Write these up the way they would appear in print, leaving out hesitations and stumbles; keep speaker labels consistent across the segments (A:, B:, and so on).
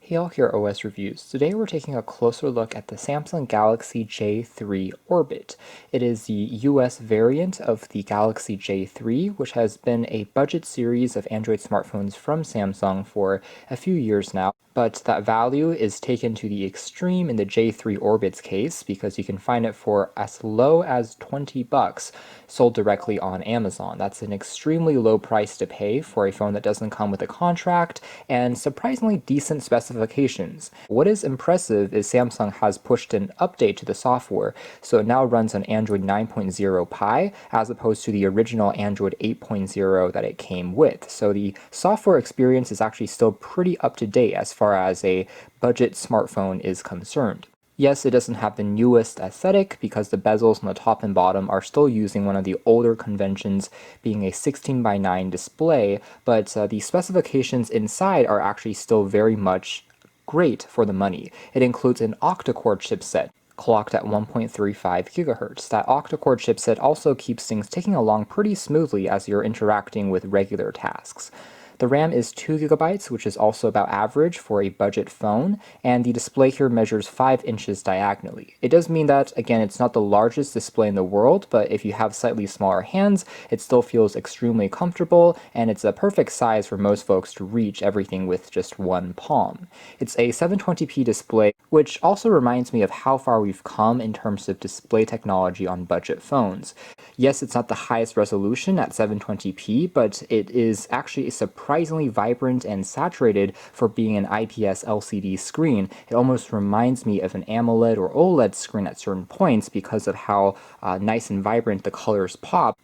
A: Hey all, here at OS Reviews. Today we're taking a closer look at the Samsung Galaxy J3 Orbit. It is the US variant of the Galaxy J3, which has been a budget series of Android smartphones from Samsung for a few years now. But that value is taken to the extreme in the J3 Orbit's case because you can find it for as low as $20 sold directly on Amazon. That's an extremely low price to pay for a phone that doesn't come with a contract and surprisingly decent specifications. What is impressive is Samsung has pushed an update to the software, so it now runs on Android 9.0 Pie as opposed to the original Android 8.0 that it came with. So the software experience is actually still pretty up to date as far as a budget smartphone is concerned. Yes, it doesn't have the newest aesthetic because the bezels on the top and bottom are still using one of the older conventions, being a 16:9 display, but the specifications inside are actually still very much great for the money. It includes an Octa-Core chipset, clocked at 1.35 GHz. That octa-core chipset also keeps things ticking along pretty smoothly as you're interacting with regular tasks. The RAM is 2 GB, which is also about average for a budget phone, and the display here measures 5 inches diagonally. It does mean that, again, it's not the largest display in the world, but if you have slightly smaller hands, it still feels extremely comfortable, and it's a perfect size for most folks to reach everything with just one palm. It's a 720p display, which also reminds me of how far we've come in terms of display technology on budget phones. Yes, it's not the highest resolution at 720p, but it is actually a surprisingly vibrant and saturated for being an IPS LCD screen. It almost reminds me of an AMOLED or OLED screen at certain points because of how nice and vibrant the colors pop.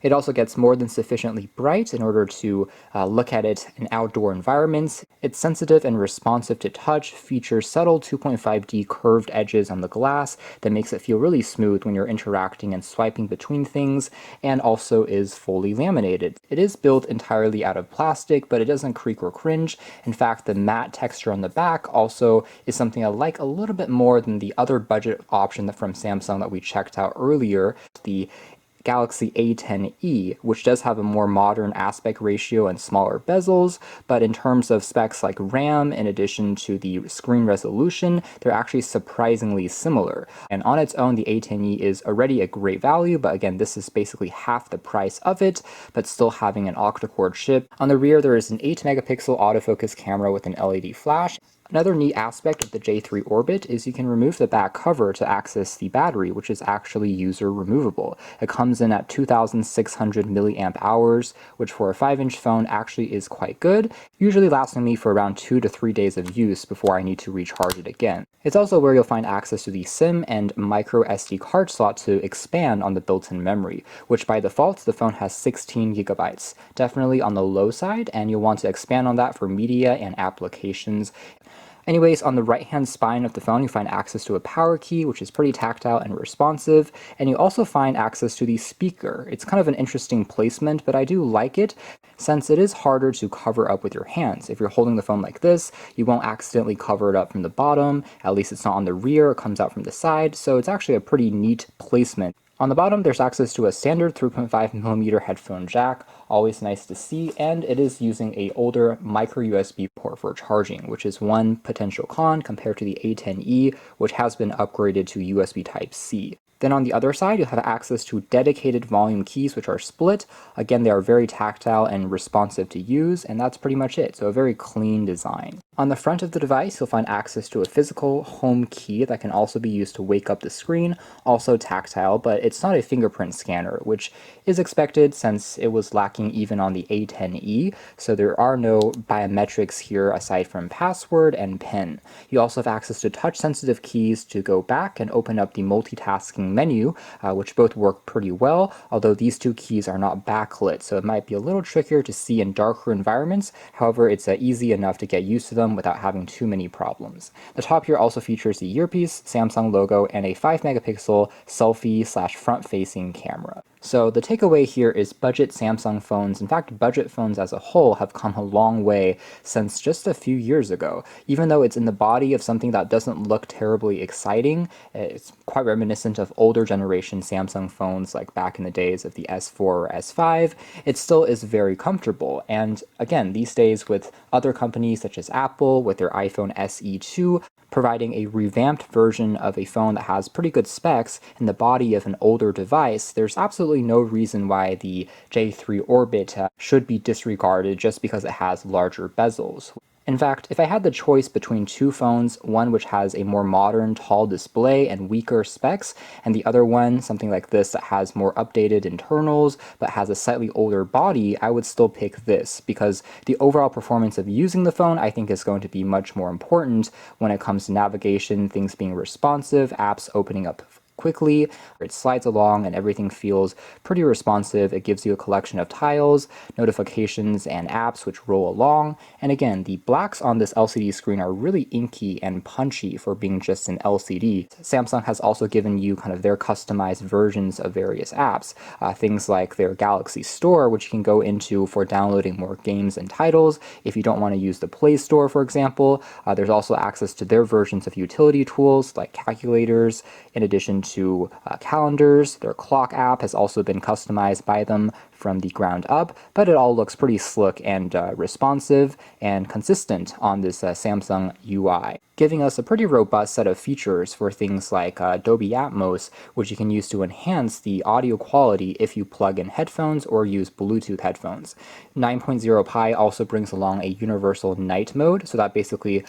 A: It also gets more than sufficiently bright in order to look at it in outdoor environments. It's sensitive and responsive to touch, features subtle 2.5D curved edges on the glass that makes it feel really smooth when you're interacting and swiping between things, and also is fully laminated. It is built entirely out of plastic, but it doesn't creak or cringe. In fact, the matte texture on the back also is something I like a little bit more than the other budget option from Samsung that we checked out earlier, the Galaxy A10e, which does have a more modern aspect ratio and smaller bezels, but in terms of specs like RAM, in addition to the screen resolution, they're actually surprisingly similar. And on its own, the A10e is already a great value, but again, this is basically half the price of it, but still having an octa-core chip. On the rear, there is an 8-megapixel autofocus camera with an LED flash. Another neat aspect of the J3 Orbit is you can remove the back cover to access the battery, which is actually user removable. It comes in at 2,600 milliamp hours, which for a 5-inch phone actually is quite good, usually lasting me for around 2 to 3 days of use before I need to recharge it again. It's also where you'll find access to the SIM and micro SD card slot to expand on the built-in memory, which by default the phone has 16 GB. Definitely on the low side, and you'll want to expand on that for media and applications. Anyways, on the right-hand spine of the phone, you find access to a power key, which is pretty tactile and responsive, and you also find access to the speaker. It's kind of an interesting placement, but I do like it, since it is harder to cover up with your hands. If you're holding the phone like this, you won't accidentally cover it up from the bottom, at least it's not on the rear, it comes out from the side, so it's actually a pretty neat placement. On the bottom, there's access to a standard 3.5mm headphone jack, always nice to see, and it is using an older micro USB port for charging, which is one potential con compared to the A10e, which has been upgraded to USB Type-C. Then on the other side, you'll have access to dedicated volume keys, which are split. Again, they are very tactile and responsive to use, and that's pretty much it, so a very clean design. On the front of the device, you'll find access to a physical home key that can also be used to wake up the screen, also tactile, but it's not a fingerprint scanner, which is expected since it was lacking even on the A10e, so there are no biometrics here aside from password and PIN. You also have access to touch-sensitive keys to go back and open up the multitasking menu, which both work pretty well, although these two keys are not backlit, so it might be a little trickier to see in darker environments. However, it's easy enough to get used to them without having too many problems. The top here also features the earpiece, Samsung logo, and a 5-megapixel selfie/front-facing camera. So the takeaway here is budget Samsung phones, in fact budget phones as a whole, have come a long way since just a few years ago. Even though it's in the body of something that doesn't look terribly exciting, it's quite reminiscent of older generation Samsung phones like back in the days of the S4 or S5, it still is very comfortable. And again, these days with other companies such as Apple with their iPhone SE2, providing a revamped version of a phone that has pretty good specs in the body of an older device, there's absolutely no reason why the J3 Orbit should be disregarded just because it has larger bezels. In fact, if I had the choice between two phones, one which has a more modern, tall display and weaker specs, and the other one, something like this that has more updated internals but has a slightly older body, I would still pick this because the overall performance of using the phone I think is going to be much more important when it comes to navigation, things being responsive, apps opening up quickly, it slides along and everything feels pretty responsive. It gives you a collection of tiles, notifications, and apps which roll along. And again, the blacks on this LCD screen are really inky and punchy for being just an LCD. Samsung has also given you kind of their customized versions of various apps, things like their Galaxy Store, which you can go into for downloading more games and titles. If you don't want to use the Play Store, for example, there's also access to their versions of utility tools like calculators, in addition to calendars. Their clock app has also been customized by them from the ground up, but it all looks pretty slick and responsive and consistent on this Samsung UI, giving us a pretty robust set of features for things like Dolby Atmos, which you can use to enhance the audio quality if you plug in headphones or use Bluetooth headphones. 9.0 Pi also brings along a universal night mode, so that basically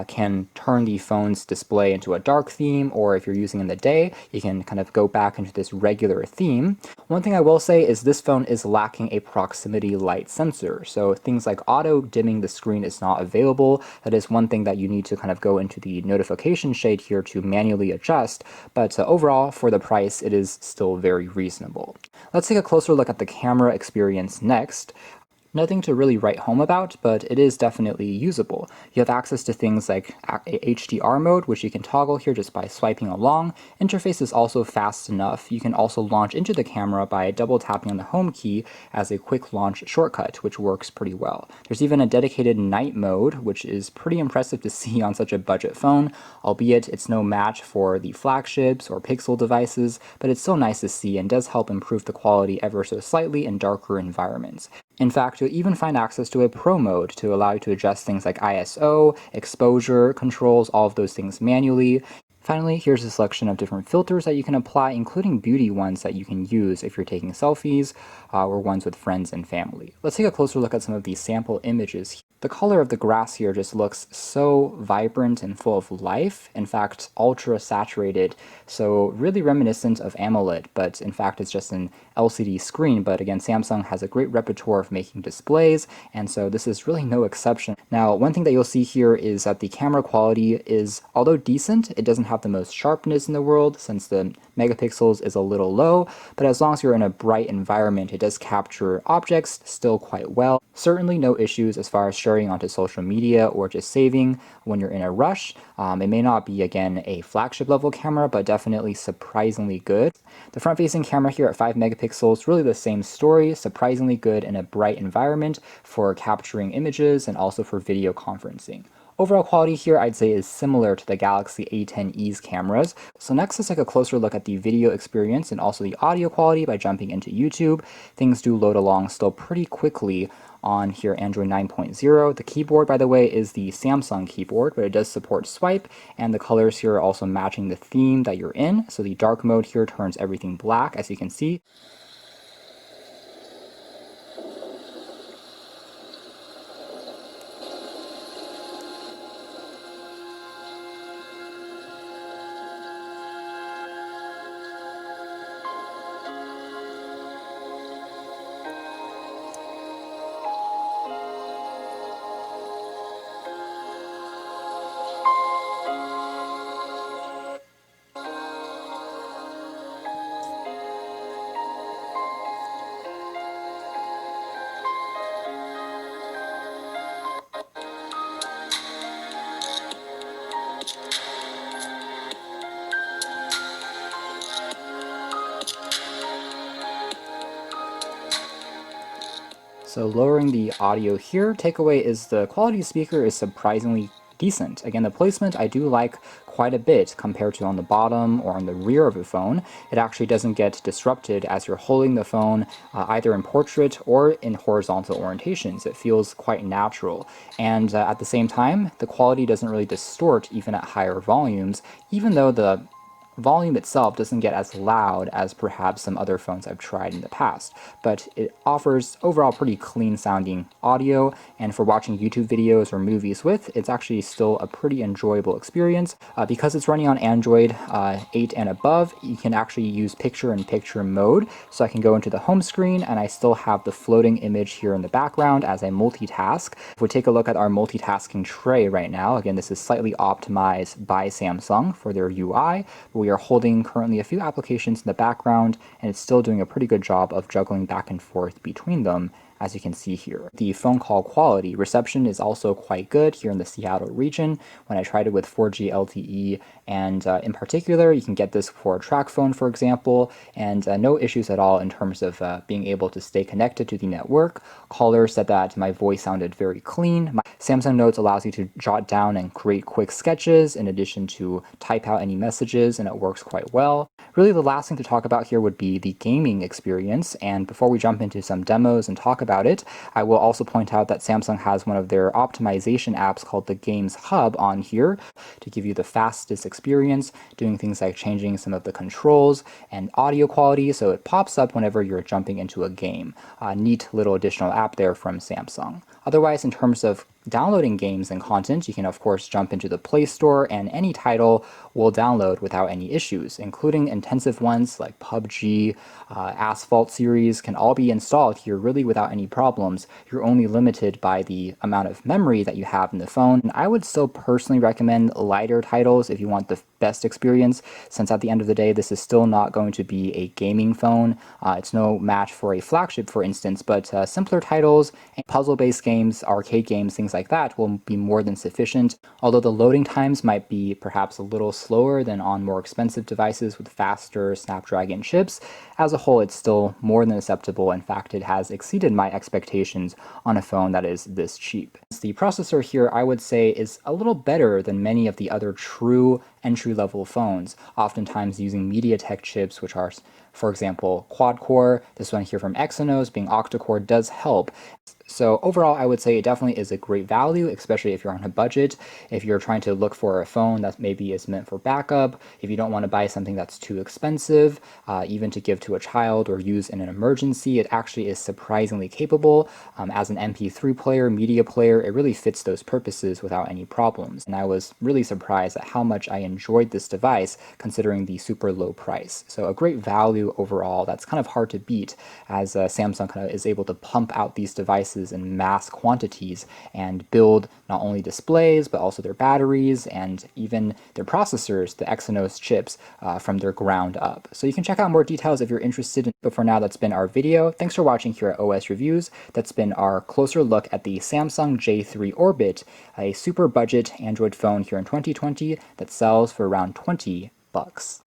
A: can turn the phone's display into a dark theme, or if you're using in the day, you can kind of go back into this regular theme. One thing I will say is this phone is lacking a proximity light sensor, so things like auto dimming the screen is not available. That is one thing that you need to kind of go into the notification shade here to manually adjust, but overall, for the price, it is still very reasonable. Let's take a closer look at the camera experience next. Nothing to really write home about, but it is definitely usable. You have access to things like HDR mode, which you can toggle here just by swiping along. Interface is also fast enough. You can also launch into the camera by double tapping on the home key as a quick launch shortcut, which works pretty well. There's even a dedicated night mode, which is pretty impressive to see on such a budget phone, albeit it's no match for the flagships or Pixel devices, but it's still nice to see and does help improve the quality ever so slightly in darker environments. In fact, you'll even find access to a Pro mode to allow you to adjust things like ISO, exposure, controls, all of those things manually. Finally, here's a selection of different filters that you can apply, including beauty ones that you can use if you're taking selfies or ones with friends and family. Let's take a closer look at some of these sample images. The color of the grass here just looks so vibrant and full of life, in fact ultra saturated, so really reminiscent of AMOLED, but in fact it's just an LCD screen. But again, Samsung has a great repertoire of making displays, and so this is really no exception. Now, one thing that you'll see here is that the camera quality is, although decent, it doesn't have the most sharpness in the world since the megapixels is a little low, but as long as you're in a bright environment, it does capture objects still quite well. Certainly no issues as far as sharing onto social media or just saving when you're in a rush. It may not be, again, a flagship level camera, but definitely surprisingly good. The front-facing camera here at 5 megapixels, really the same story, surprisingly good in a bright environment for capturing images and also for video conferencing. Overall quality here I'd say is similar to the Galaxy A10e's cameras. So next, let's take a closer look at the video experience and also the audio quality by jumping into YouTube. Things do load along still pretty quickly on here Android 9.0. The keyboard, by the way, is the Samsung keyboard, but it does support swipe, and the colors here are also matching the theme that you're in. So the dark mode here turns everything black, as you can see. So lowering the audio here, takeaway is the quality of speaker is surprisingly decent. Again, the placement I do like quite a bit compared to on the bottom or on the rear of the phone. It actually doesn't get disrupted as you're holding the phone either in portrait or in horizontal orientations. It feels quite natural. And at the same time, the quality doesn't really distort even at higher volumes, even though the volume itself doesn't get as loud as perhaps some other phones I've tried in the past, but it offers overall pretty clean sounding audio, and for watching YouTube videos or movies with, it's actually still a pretty enjoyable experience. Because it's running on Android 8 and above, you can actually use picture-in-picture mode, so I can go into the home screen and I still have the floating image here in the background as I multitask. If we take a look at our multitasking tray right now, again, this is slightly optimized by Samsung for their UI, but we are holding currently a few applications in the background, and it's still doing a pretty good job of juggling back and forth between them, as you can see here. The phone call quality reception is also quite good here in the Seattle region. When I tried it with 4G LTE, and in particular, you can get this for a track phone, for example, and no issues at all in terms of being able to stay connected to the network. Caller said that my voice sounded very clean. My Samsung Notes allows you to jot down and create quick sketches in addition to type out any messages, and it works quite well. Really, the last thing to talk about here would be the gaming experience, and before we jump into some demos and talk about it, I will also point out that Samsung has one of their optimization apps called the Games Hub on here to give you the fastest experience, doing things like changing some of the controls and audio quality, so it pops up whenever you're jumping into a game. Neat little additional app there from Samsung. Otherwise, in terms of downloading games and content, you can of course jump into the Play Store and any title will download without any issues, including intensive ones like PUBG, Asphalt series can all be installed here really without any problems. You're only limited by the amount of memory that you have in the phone. And I would still personally recommend lighter titles if you want the best experience, since at the end of the day, this is still not going to be a gaming phone. It's no match for a flagship, for instance, but simpler titles, puzzle-based games, arcade games, things like that will be more than sufficient, although the loading times might be perhaps a little slower than on more expensive devices with faster Snapdragon chips. As a whole, it's still more than acceptable. In fact, it has exceeded my expectations on a phone that is this cheap. The processor here, I would say, is a little better than many of the other true entry-level phones, oftentimes using MediaTek chips, which are, for example, quad-core. This one here from Exynos being octa-core does help. So overall, I would say it definitely is a great value, especially if you're on a budget, if you're trying to look for a phone that maybe is meant for backup, if you don't want to buy something that's too expensive, even to give to a child or use in an emergency. It actually is surprisingly capable. As an MP3 player, media player, it really fits those purposes without any problems. And I was really surprised at how much I enjoyed this device considering the super low price. So a great value overall that's kind of hard to beat, as Samsung kind of is able to pump out these devices in mass quantities and build not only displays but also their batteries and even their processors, the Exynos chips, from their ground up. So you can check out more details if you're interested. But for now, that's been our video. Thanks for watching here at OS Reviews. That's been our closer look at the Samsung J3 Orbit, a super budget Android phone here in 2020 that sells for around $20.